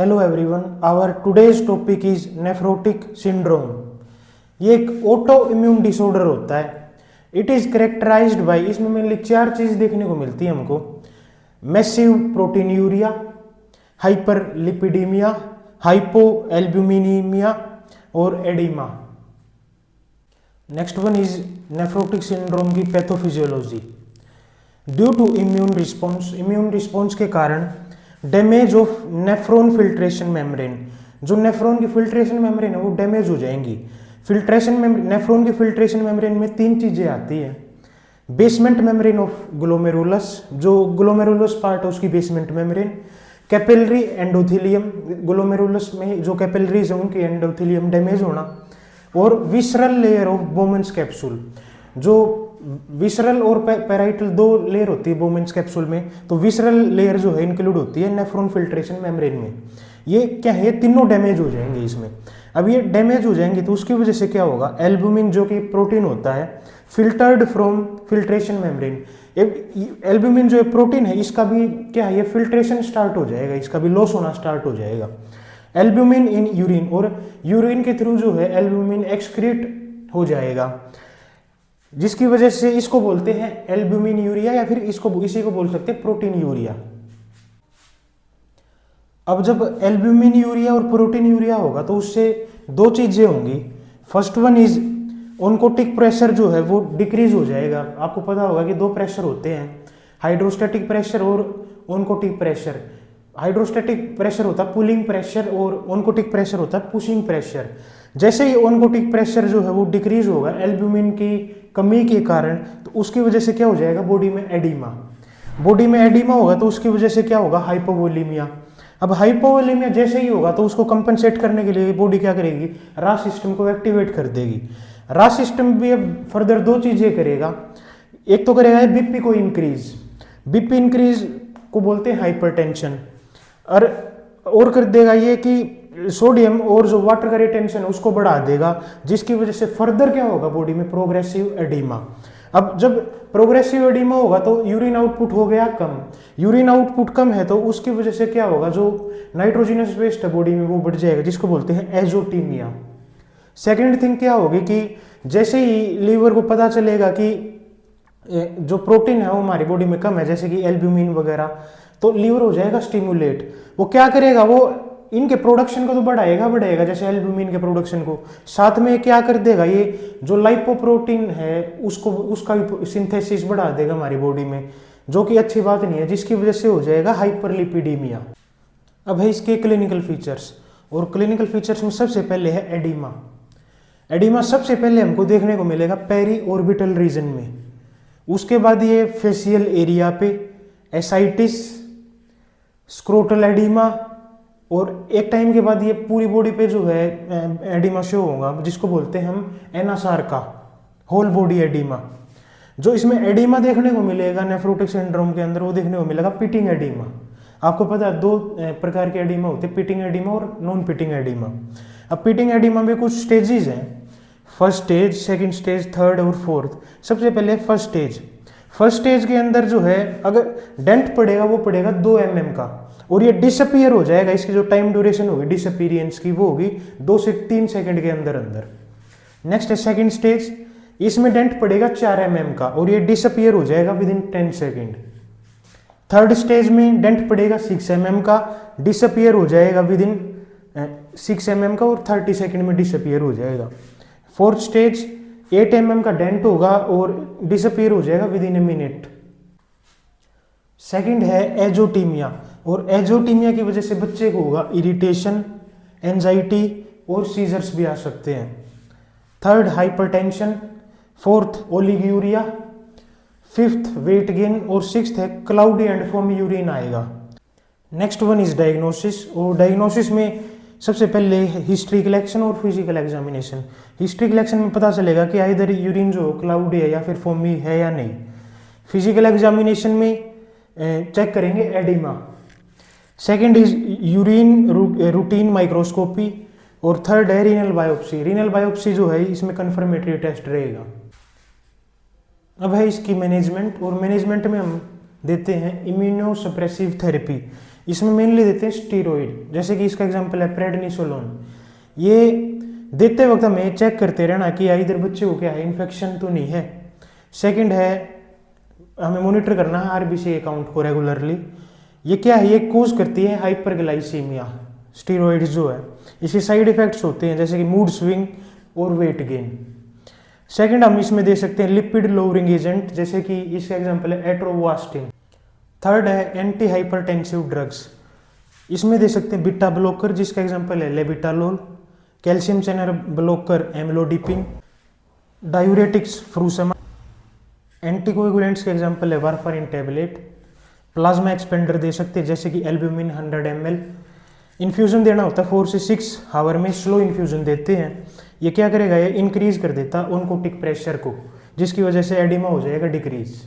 Hello everyone, our today's topic is nephrotic syndrome. ये एक auto immune disorder होता है। इट इज कैरेक्टराइज्ड बाय, इसमें मेनली चार चीज देखने को मिलती है हमको: मैसिव प्रोटीनयूरिया, हाइपरलिपिडीमिया, हाइपोएल्ब्यूमिनीमिया और oedema. Next one is nephrotic syndrome की pathophysiology. Due to immune response के कारण damage of nephron filtration membrane, जो नेफ्रॉन की फिल्ट्रेशन मेम्ब्रेन है वो डैमेज हो जाएंगी। नेफ्रॉन की फिल्ट्रेशन मेम्ब्रेन में तीन चीजें आती है: बेसमेंट मेम्ब्रेन ऑफ ग्लोमेरुलस, जो ग्लोमेरुलस पार्ट है उसकी basement membrane; capillary endothelium, glomerulus में जो कैपिलरीज है उनकी एंडोथेलियम डैमेज होना; और विसरल लेयर ऑफ बोमेंस कैप्सूल। जो विसरल और पैराइटल दो लेयर होती है बोमेंस कैप्सूल में, तो विसरल लेयर जो है इंक्लूड होती है नेफ्रॉन फिल्ट्रेशन मेम्ब्रेन में। ये क्या है, तीनों डैमेज हो जाएंगे इसमें। अब ये डैमेज हो जाएंगे तो उसकी वजह से क्या होगा, एल्बुमिन जो कि प्रोटीन होता है filtered from filtration membrane, albumin जो प्रोटीन है इसका भी क्या है, ये फिल्ट्रेशन स्टार्ट हो जाएगा, इसका भी लॉस होना स्टार्ट हो जाएगा। एल्बुमिन इन यूरिन, और यूरिन के थ्रू जो है एल्बुमिन एक्सक्रीट हो जाएगा, जिसकी वजह से इसको बोलते हैं एल्ब्यूमिन यूरिया, या फिर इसी को बोल सकते हैं प्रोटीन यूरिया। अब जब एल्ब्यूमिन यूरिया और प्रोटीन यूरिया होगा तो उससे दो चीजें होंगी। First one is oncotic pressure जो है वो डिक्रीज हो जाएगा। आपको पता होगा कि दो प्रेशर होते हैं, हाइड्रोस्टैटिक प्रेशर और ऑन्कोटिक प्रेशर। हाइड्रोस्टैटिक प्रेशर होता है पुलिंग प्रेशर और ऑन्कोटिक प्रेशर होता है पुशिंग प्रेशर। जैसे ही ऑन्कोटिक प्रेशर जो है वो डिक्रीज होगा एल्ब्यूमिन की कमी के कारण, तो उसकी वजह से क्या हो जाएगा, बॉडी में एडिमा होगा, तो उसकी वजह से क्या होगा, हाइपोवोलीमिया। अब हाइपोवोलीमिया जैसे ही होगा तो उसको कंपनसेट करने के लिए बॉडी क्या करेगी, रास सिस्टम को एक्टिवेट कर देगी। रास सिस्टम भी अब फर्दर दो चीजें करेगा। एक तो करेगा बीपी को इंक्रीज, बीपी इंक्रीज को बोलते हैं हाइपरटेंशन, और कर देगा ये कि सोडियम और जो वाटर का रिटेंशन उसको बढ़ा देगा, जिसकी वजह से फर्दर क्या होगा बॉडी में, प्रोग्रेसिव एडिमा। अब जब प्रोग्रेसिव एडिमा होगा तो यूरिन आउटपुट हो गया कम, यूरिन आउटपुट कम है तो उसकी वजह से क्या होगा, जो नाइट्रोजिनस वेस्ट है बॉडी में वो बढ़ जाएगा, जिसको बोलते हैं एजोटीमिया। सेकेंड थिंग क्या होगी कि जैसे ही लीवर को पता चलेगा कि जो प्रोटीन है वो हमारी बॉडी में कम है, जैसे कि एल्ब्यूमिन वगैरह, तो लीवर हो जाएगा स्टिमुलेट। वो क्या करेगा, वो इनके प्रोडक्शन को तो बढ़ाएगा जैसे एल्ब्यूमिन के प्रोडक्शन को, साथ में क्या कर देगा, ये जो लाइपोप्रोटीन है उसका भी सिंथेसिस बढ़ा देगा हमारी बॉडी में, जो कि अच्छी बात नहीं है, जिसकी वजह से हो जाएगा हाइपरलिपिडीमिया। अब है इसके क्लिनिकल फीचर्स, और क्लिनिकल फीचर्स में सबसे पहले है एडिमा। एडिमा सबसे पहले हमको देखने को मिलेगा पेरी ऑर्बिटल रीजन में, उसके बाद ये फेशियल एरिया पे एसाइटिस, स्क्रोटल एडिमा, और एक टाइम के बाद ये पूरी बॉडी पे जो है एडिमा शो होगा, जिसको बोलते हैं हम एनासार का होल बॉडी एडिमा। जो इसमें एडिमा देखने को मिलेगा नेफ्रोटिक सिंड्रोम के अंदर, वो देखने को मिलेगा पिटिंग एडिमा। आपको पता है दो प्रकार के एडिमा होते हैं, पिटिंग एडिमा और नॉन पिटिंग एडिमा। अब पिटिंग एडिमा में कुछ स्टेजेस हैं, first stage, second stage, third और फोर्थ। सबसे पहले फर्स्ट स्टेज के अंदर जो है अगर डेंट पड़ेगा वो पड़ेगा 2 mm का, और ये डिसअपियर हो जाएगा। इसकी जो टाइम ड्यूरेशन होगी डिसअपीरियंस की वो होगी 2 से 3 सेकंड के अंदर। नेक्स्ट है सेकंड स्टेज, इसमें डेंट पड़ेगा 4 mm का, और ये डिसअपियर हो जाएगा with in 10 second. Third stage में डेंट पड़ेगा 6 mm का, डिसअपियर हो जाएगा विद इन 6 mm का, और 30 सेकंड में डिसअपियर हो जाएगा। फोर्थ स्टेज 8 mm का डेंट होगा और डिसअपियर हो जाएगा with in a minute. Second है एजोटीमिया, और एजोटीमिया की वजह से बच्चे को होगा इरिटेशन, एंजाइटी और सीजर्स भी आ सकते हैं। Third hypertension, fourth oliguria, fifth weight gain, और सिक्स्थ है क्लाउडी एंड फोमी यूरिन आएगा। नेक्स्ट वन इज डायग्नोसिस, और डायग्नोसिस में सबसे पहले हिस्ट्री कलेक्शन और फिजिकल एग्जामिनेशन। हिस्ट्री कलेक्शन में पता चलेगा कि इधर यूरिन जो क्लाउडी है या फिर फोमी है या नहीं। फिजिकल एग्जामिनेशन में चेक करेंगे oedema. Second is urine routine microscopy, और थर्ड है रीनल बायोप्सी। रीनल बायोप्सी जो है इसमें कंफर्मेटरी टेस्ट रहेगा। अब है इसकी मैनेजमेंट, और मैनेजमेंट में हम देते हैं इम्यूनोसप्रेसिव थेरेपी। इसमें मेनली देते हैं स्टीरॉइड, जैसे कि इसका एग्जांपल है प्रेडनिसोलोन। ये देते वक्त हमें चेक करते रहना कि इधर बच्चे को क्या है, इन्फेक्शन तो नहीं है। सेकंड है हमें मॉनिटर करना है आरबीसी अकाउंट को रेगुलरली। ये क्या है, ये कोज करती है हाइपरग्लाइसीमिया। स्टीरॉइड्स जो है इसके साइड इफेक्ट्स होते हैं जैसे कि मूड स्विंग और वेट गेन। सेकंड हम इसमें दे सकते हैं लिपिड लोअरिंग एजेंट, जैसे कि इसका एग्जांपल है एट्रोवास्टिन। थर्ड है एंटी हाइपरटेंसिव ड्रग्स, इसमें दे सकते हैं बीटा ब्लॉकर, जिसका एग्जांपल है labetalol. Calcium channel blocker amlodipine. Diuretics frusemide. Anticoagulants के एग्जांपल है वारफारिन टैबलेट। प्लाज्मा एक्सपेंडर दे सकते हैं जैसे कि एल्ब्यूमिन 100 ml। इन्फ्यूज़न देना होता है 4 से 6 आवर में, स्लो इन्फ्यूज़न देते हैं। ये क्या करेगा, ये इंक्रीज कर देता ऑनकोटिक प्रेशर को, जिसकी वजह से एडिमा हो जाएगा डिक्रीज।